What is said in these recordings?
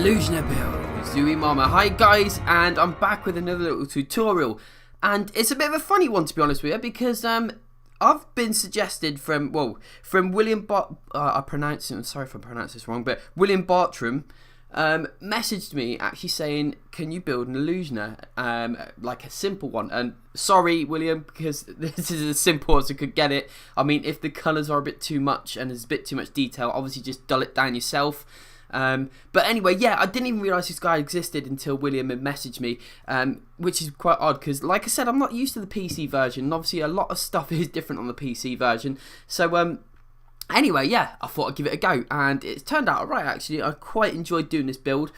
Illusioner build with zu-wii-mama. Hi guys, and I'm back with another little tutorial, and it's a bit of a funny one to be honest with you, because I've been suggested from William I'm sorry if I pronounce this wrong, but William Bartram messaged me actually saying, can you build an illusioner, like a simple one? And sorry William, because this is as simple as I could get it. I mean, if the colours are a bit too much and there's a bit too much detail, obviously just dull it down yourself. But anyway, yeah, I didn't even realise this guy existed until William had messaged me, which is quite odd because, like I said, I'm not used to the PC version, and obviously a lot of stuff is different on the PC version. So anyway, yeah, I thought I'd give it a go, and it's turned out alright actually. I quite enjoyed doing this build.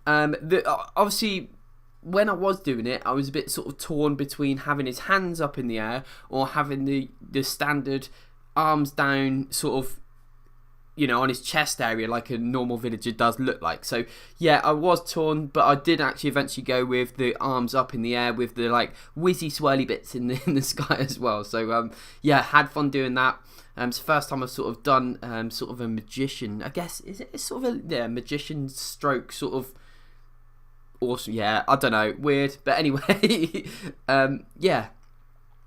Obviously, when I was doing it, I was a bit sort of torn between having his hands up in the air or having the standard arms down sort of, you know, on his chest area like a normal villager does look like. So yeah, I was torn, but I did actually eventually go with the arms up in the air with the like whizzy swirly bits in the sky as well. So yeah, had fun doing that. It's the first time I've sort of done sort of a magician, I guess. It's sort of a magician stroke sort of awesome. Yeah, I don't know, weird, but anyway, yeah.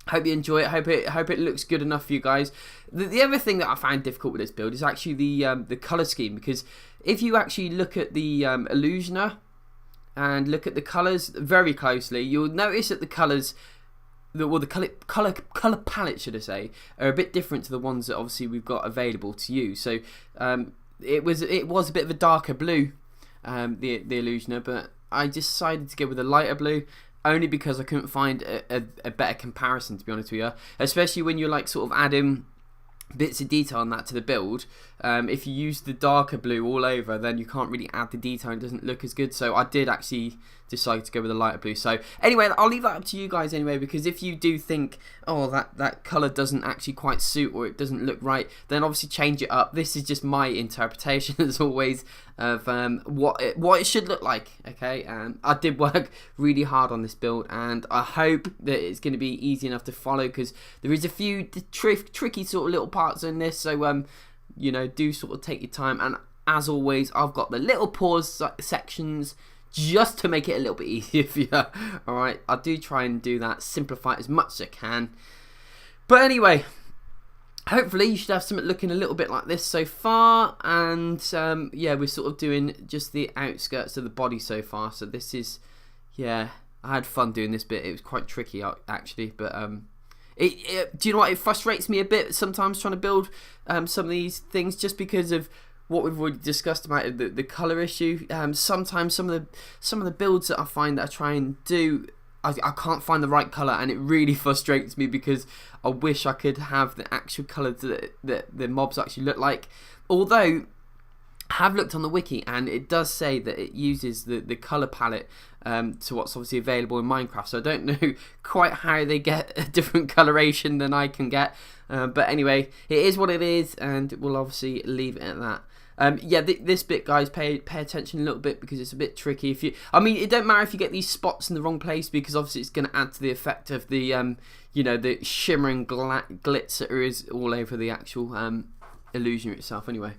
Hope you enjoy it. Hope it looks good enough for you guys. The other thing that I found difficult with this build is actually the color scheme, because if you actually look at the illusioner and look at the colors very closely, you'll notice that the colors, the color palette, should I say, are a bit different to the ones that obviously we've got available to use. So it was a bit of a darker blue, the illusioner, but I decided to go with a lighter blue. Only because I couldn't find a better comparison, to be honest with you. Especially when you're like sort of adding bits of detail on that to the build. If you use the darker blue all over, then you can't really add the detail and it doesn't look as good. So I did actually decide to go with a lighter blue. So anyway, I'll leave that up to you guys anyway, because if you do think, oh, that colour doesn't actually quite suit or it doesn't look right, then obviously change it up. This is just my interpretation, as always, of what it should look like. Okay, I did work really hard on this build, and I hope that it's going to be easy enough to follow, because there is a few tricky sort of little parts in this. So you know, do sort of take your time, and as always, I've got the little pause sections just to make it a little bit easier for you. Alright, I do try and do that, simplify it as much as I can. But anyway, hopefully you should have something looking a little bit like this so far, and yeah, we're sort of doing just the outskirts of the body so far. So this is, yeah, I had fun doing this bit. It was quite tricky actually, but do you know what, it frustrates me a bit sometimes trying to build some of these things, just because of what we've already discussed about the colour issue. Sometimes some of the builds that I find that I try and do, I can't find the right colour, and it really frustrates me, because I wish I could have the actual colour that the mobs actually look like. Although I have looked on the wiki, and it does say that it uses the colour palette to what's obviously available in Minecraft. So I don't know quite how they get a different coloration than I can get. But anyway, it is what it is, and we'll obviously leave it at that. Yeah, this bit, guys, pay attention a little bit, because it's a bit tricky. I mean, it don't matter if you get these spots in the wrong place, because obviously it's going to add to the effect of the, you know, the shimmering glitz that is all over the actual illusion itself. Anyway,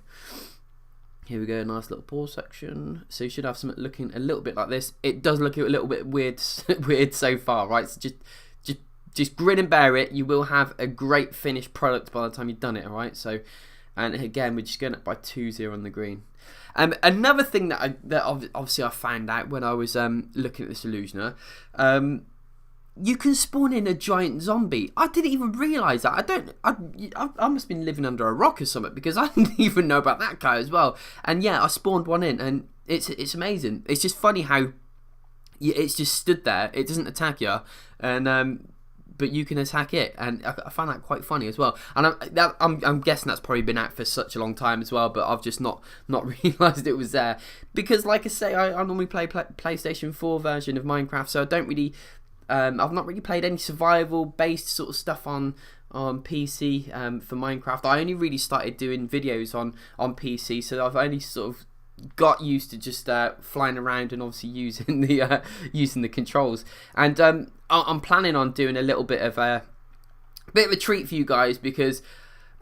here we go, nice little pause section. So you should have something looking a little bit like this. It does look a little bit weird so far, right? So just grin and bear it. You will have a great finished product by the time you've done it, all right? So. And again, we're just going up by 2-0 on the green. Another thing that obviously I found out when I was looking at this illusioner, you can spawn in a giant zombie. I didn't even realise that. I must have been living under a rock or something, because I didn't even know about that guy as well. And yeah, I spawned one in, and it's amazing. It's just funny how it's just stood there. It doesn't attack you, and but you can attack it, and I found that quite funny as well. And I'm guessing that's probably been out for such a long time as well, but I've just not realised it was there, because like I say, I normally play PlayStation 4 version of Minecraft, so I don't really I've not really played any survival based sort of stuff on PC for Minecraft. I only really started doing videos on PC, so I've only sort of got used to just flying around and obviously using the controls. And I'm planning on doing a little bit of a treat for you guys, because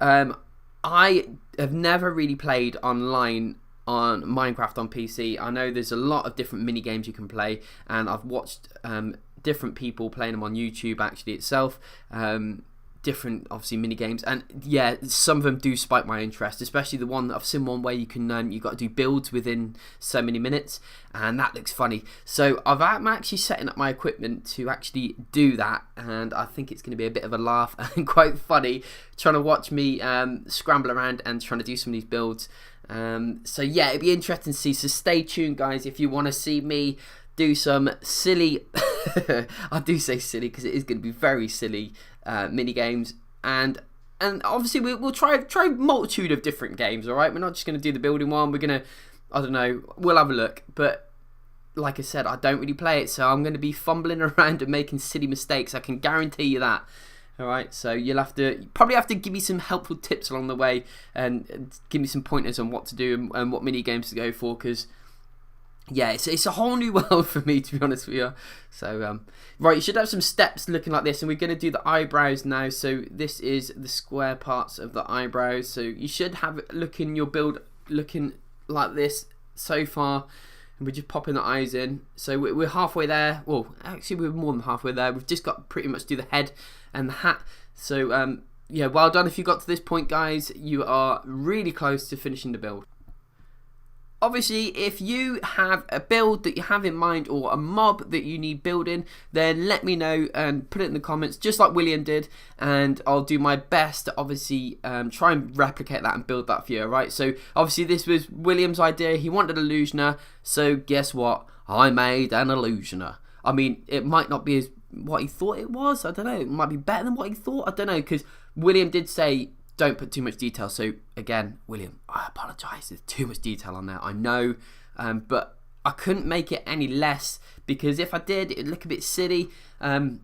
I have never really played online on Minecraft on PC. I know there's a lot of different mini games you can play, and I've watched different people playing them on YouTube actually itself. Different obviously mini games, and yeah, some of them do spike my interest, especially the one that I've seen one where you can you've got to do builds within so many minutes, and that looks funny. So I'm actually setting up my equipment to actually do that, and I think it's going to be a bit of a laugh and quite funny trying to watch me scramble around and trying to do some of these builds. So yeah, it'd be interesting to see, so stay tuned guys if you want to see me do some silly I do say silly because it is going to be very silly mini games, and obviously we'll try multitude of different games. All right, we're not just going to do the building one. We're gonna, I don't know, we'll have a look. But like I said, I don't really play it, so I'm going to be fumbling around and making silly mistakes. I can guarantee you that. All right, so you'll probably have to give me some helpful tips along the way, and give me some pointers on what to do and what mini games to go for, because yeah, it's a whole new world for me, to be honest with you. So, right, you should have some steps looking like this, and we're going to do the eyebrows now. So this is the square parts of the eyebrows. So you should have it looking, your build looking like this so far. And we're just popping the eyes in. So we're halfway there. Well, actually, we're more than halfway there. We've just got to pretty much do the head and the hat. So, yeah, well done if you got to this point, guys. You are really close to finishing the build. Obviously, if you have a build that you have in mind or a mob that you need building, then let me know and put it in the comments, just like William did, and I'll do my best to obviously try and replicate that and build that for you, alright? So, obviously, this was William's idea. He wanted an illusioner, so guess what? I made an illusioner. I mean, it might not be as what he thought it was. I don't know. It might be better than what he thought. I don't know, because William did say don't put too much detail. So again, William, I apologise, there's too much detail on there, I know, but I couldn't make it any less, because if I did, it'd look a bit silly. But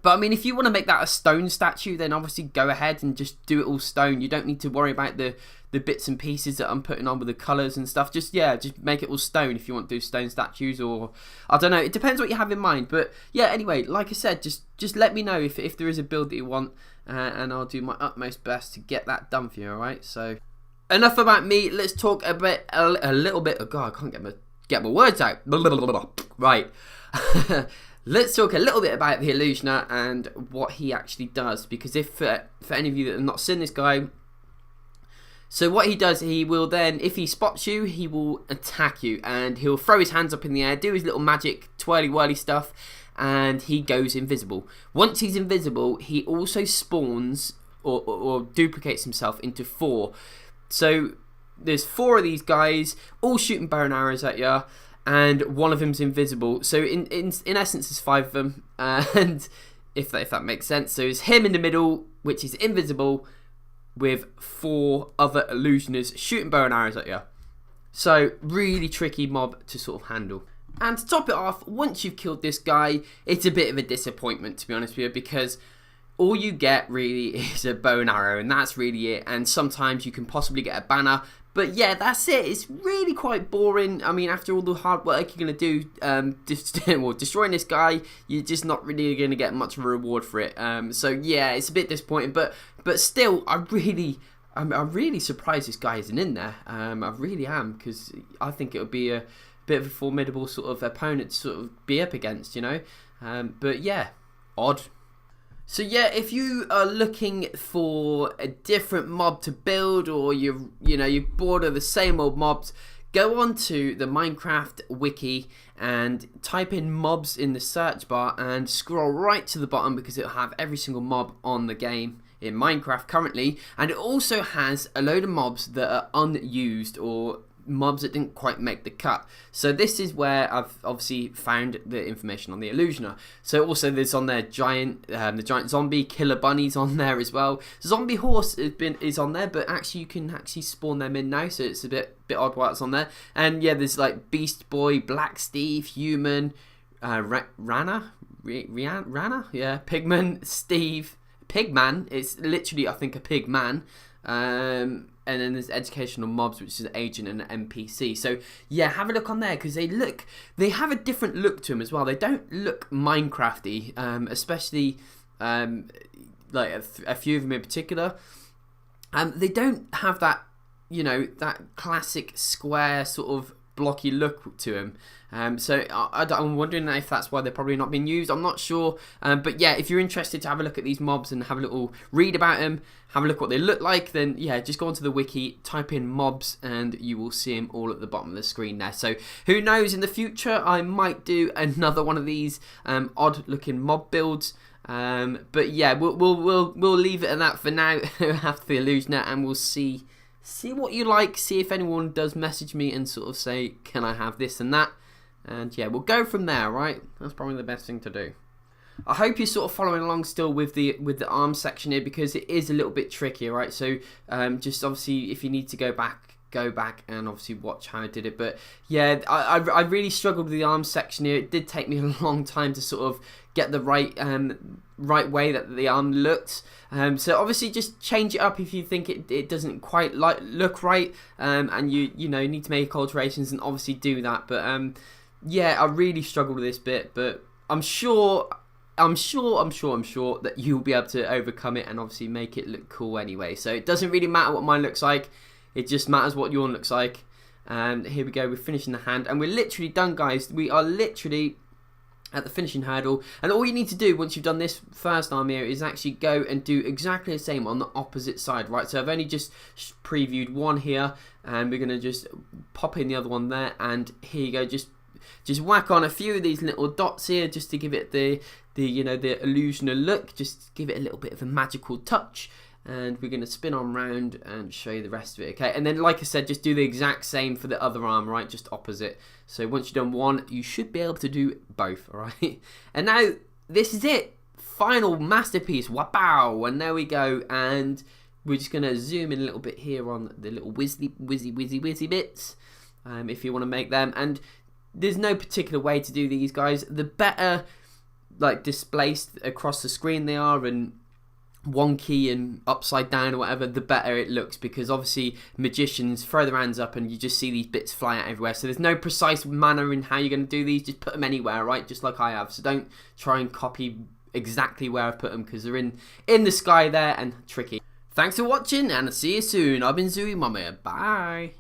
I mean, if you want to make that a stone statue, then obviously go ahead and just do it all stone. You don't need to worry about the bits and pieces that I'm putting on with the colours and stuff. Just make it all stone if you want to do stone statues, or I don't know, it depends what you have in mind. But yeah, anyway, like I said, just let me know if there is a build that you want, and I'll do my utmost best to get that done for you, alright? So enough about me, let's talk a little bit, oh god, I can't get my words out. Right. Let's talk a little bit about the illusioner and what he actually does, because if for any of you that have not seen this guy, so what he does, he will then, if he spots you, he will attack you, and he'll throw his hands up in the air, do his little magic twirly whirly stuff, and he goes invisible. Once he's invisible, he also spawns or duplicates himself into 4. So there's 4 of these guys, all shooting bow and arrows at you, and one of them's invisible. So in essence, there's 5 of them, and if that makes sense. So it's him in the middle, which is invisible, with 4 other illusioners shooting bow and arrows at you. So really tricky mob to sort of handle. And to top it off, once you've killed this guy, it's a bit of a disappointment, to be honest with you, because all you get really is a bow and arrow, and that's really it. And sometimes you can possibly get a banner, but yeah, that's it. It's really quite boring. I mean, after all the hard work you're going to do destroying this guy, you're just not really going to get much of a reward for it. So yeah, it's a bit disappointing, but still, I'm really surprised this guy isn't in there. I really am, because I think it would be a bit of a formidable sort of opponent to sort of be up against, you know. But yeah, odd. So yeah, if you are looking for a different mob to build, or you're bored of the same old mobs, go on to the Minecraft wiki and type in mobs in the search bar and scroll right to the bottom, because it'll have every single mob on the game in Minecraft currently, and it also has a load of mobs that are unused, or mobs that didn't quite make the cut. So this is where I've obviously found the information on the illusioner. So also there's on there the giant zombie, killer bunnies on there as well. Zombie horse is on there, but actually you can actually spawn them in now, so it's a bit odd why it's on there. And yeah, there's like Beast Boy, Black Steve, Human, Rana, yeah, Pigman, Steve, Pigman. It's literally, I think, a pigman. And then there's educational mobs, which is an agent and an NPC. So yeah, have a look on there, because they have a different look to them as well. They don't look Minecrafty, especially like a few of them in particular. They don't have that, you know, that classic square sort of blocky look to them. So I'm wondering if that's why they're probably not being used. I'm not sure. But yeah, if you're interested to have a look at these mobs and have a little read about them, have a look what they look like, then yeah, just go onto the wiki, type in mobs, and you will see them all at the bottom of the screen there. So who knows, in the future I might do another one of these odd looking mob builds. But yeah, we'll leave it at that for now. After the Illusioner, and we'll see what you like. See if anyone does message me and sort of say, can I have this and that? And yeah, we'll go from there, right? That's probably the best thing to do. I hope you're sort of following along still with the arm section here, because it is a little bit tricky, right? So just obviously, if you need to go back and obviously watch how I did it. But yeah, I really struggled with the arm section here. It did take me a long time to sort of get the right way that the arm looked. So obviously just change it up if you think it doesn't quite look right, and you know, need to make alterations, and obviously do that. But yeah, I really struggled with this bit, but I'm sure that you'll be able to overcome it and obviously make it look cool anyway. So it doesn't really matter what mine looks like, it just matters what yours looks like. And here we go, we're finishing the hand, and we're literally done, guys. We are literally at the finishing hurdle, and all you need to do once you've done this first arm here is actually go and do exactly the same on the opposite side, right? So I've only just previewed one here, and we're going to just pop in the other one there, and here you go, just whack on a few of these little dots here just to give it the you know, the illusioner look, just give it a little bit of a magical touch. And we're going to spin on round and show you the rest of it, okay? And then, like I said, just do the exact same for the other arm, right? Just opposite. So once you've done one, you should be able to do both, all right? And now, this is it. Final masterpiece. Wow! And there we go. And we're just going to zoom in a little bit here on the little whizzy bits, if you want to make them. And there's no particular way to do these, guys. The better, like, displaced across the screen they are, and wonky and upside down or whatever, the better it looks, because obviously magicians throw their hands up and you just see these bits fly out everywhere. So there's no precise manner in how you're going to do these. Just put them anywhere, right? Just like I have. So don't try and copy exactly where I've put them, because they're in the sky there and tricky. Thanks for watching, and I'll see you soon. I've been zu-wii-mama. Bye.